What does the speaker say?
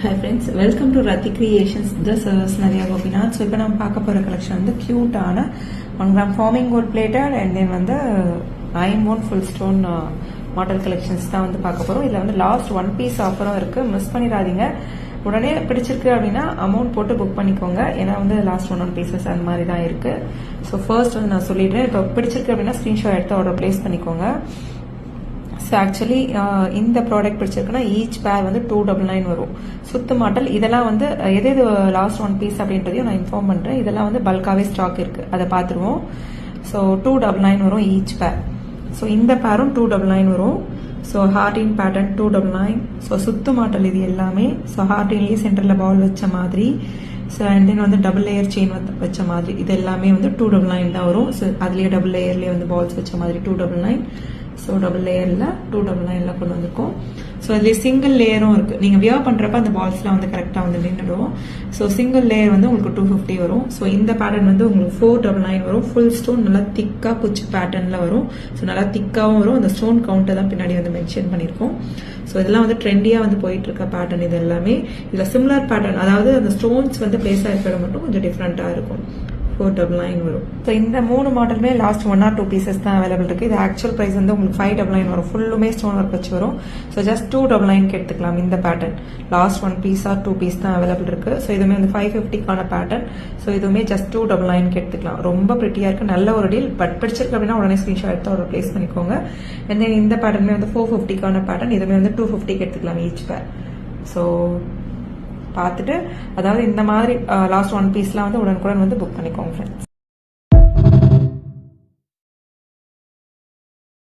Hi friends, welcome to Rathi Creations. This is Nadia Gopinath. So இப்போ நம்ம பார்க்க போற collection வந்து cute ஆன 1 gram forming gold plated and then வந்து iron full stone model collections தான் வந்து பார்க்க போறோம். இதுல வந்து லாஸ்ட் 1 piece ஆஃபரும் இருக்கு, மிஸ் பண்ணிடாதீங்க. உடனே பிடிச்சிருக்கு அப்படின்னா அமௌண்ட் போட்டு புக் பண்ணிக்கோங்க, ஏன்னா வந்து லாஸ்ட் 1 பீசஸ் அந்த மாதிரி தான் இருக்கு. ஸோ ஃபர்ஸ்ட் வந்து நான் சொல்லிடுறேன், இப்போ பிடிச்சிருக்கு அப்படின்னா ஸ்கிரீன்ஷாட் எடுத்து ஆர்டர் பிளேஸ் பண்ணிக்கோங்க. ஸோ ஆக்சுவலி இந்த ப்ராடக்ட் பிடிச்சிருக்குன்னா ஈச் பேர் வந்து 299 வரும். சுத்து மாடல் இதெல்லாம் வந்து எது லாஸ்ட் 1 பீஸ் அப்படின்றதையும் நான் இன்ஃபார்ம் பண்ணுறேன். இதெல்லாம் வந்து பல்காவே ஸ்டாக் இருக்கு, அதை பார்த்துருவோம். ஸோ 299 வரும் ஈச் பேர். ஸோ இந்த பேரும் 299 வரும். So heart pattern 299. ஸோ சுத்து மாடல் இது எல்லாமே. ஸோ ஹார்டின்லேயே சென்டரில் பால் வச்ச மாதிரி. ஸோ அண்ட் தென் வந்து டபுள் லேயர் செயின் வச்ச மாதிரி இது எல்லாமே வந்து 299 தான் வரும். ஸோ அதுலேயே டபுள் லேயர்லேயே வந்து பால்ஸ் வச்ச மாதிரி 299. ஸோ டபுள் லேயரில் 299 கொண்டு வந்திருக்கோம். ஸோ அதுலேயே சிங்கிள் லேயரும் இருக்குது. நீங்கள் வியர் பண்ணுறப்ப அந்த பால்ஸ்லாம் வந்து கரெக்டாக வந்து நின்றுடும். ஸோ சிங்கிள் லேயர் வந்து உங்களுக்கு 250 வரும். ஸோ இந்த பேட்டர்ன் வந்து உங்களுக்கு 499 வரும். ஃபுல் ஸ்டோன் நல்லா திக்காக குச்சி பேட்டர்னில் வரும். ஸோ நல்லா திக்காகவும் வரும். அந்த ஸ்டோன் கவுண்ட்டை தான் பின்னாடி வந்து மென்ஷன் பண்ணியிருக்கோம். ஸோ இதெல்லாம் வந்து ட்ரெண்டியாக வந்து போயிட்டு இருக்க பேட்டர்ன். இது எல்லாமே இதில் சிமிலர் பேட்டர்ன், அதாவது அந்த ஸ்டோன்ஸ் வந்து பிளேஸ் ஆகிருக்கிறது மட்டும் கொஞ்சம் டிஃப்ரெண்ட்டாக இருக்கும். 499 வரும். ஸோ இந்த 3 மாடலுமே லாஸ்ட் 1 or 2 பீசஸ் தான் அவைலபிள் இருக்கு. இது ஆக்சுவல் பிரைஸ் வந்து உங்களுக்கு 599 வரும். ஃபுல்லுமே ஸ்டோன் ஒர்க் வச்சு வரும். ஸோ ஜஸ்ட் 299 எடுத்துக்கலாம். இந்த pattern last 1 piece or 2 piece தான் அவைலபிள் இருக்கு. ஸோ இதுவுமே வந்து 550க்கான பேட்டர்ன். ஸோ இதுவுமே ஜஸ்ட் 299 எடுத்துக்கலாம். ரொம்ப பிரிட்டியா இருக்கு, நல்ல ஒரு டீல். பட் பிடிச்சிருக்கு அப்படின்னா உடனே ஸ்கிரீன்ஷாட் எடுத்து ஆர்டர் பிளேஸ் பண்ணிக்கோங்க. அண்ட் தென் இந்த பேட்டர்மே வந்து 450க்கான பேட்டர்ன். இதுவுமே வந்து 250 எடுத்துக்கலாம் ஈச் பேர். ஸோ பார்த்துட்டு, அதாவது இந்த மாதிரி லாஸ்ட் 1 பீஸ்லாம் வந்து உடனுக்குடன் வந்து புக் பண்ணிக்கோங்க ஃப்ரெண்ட்ஸ்.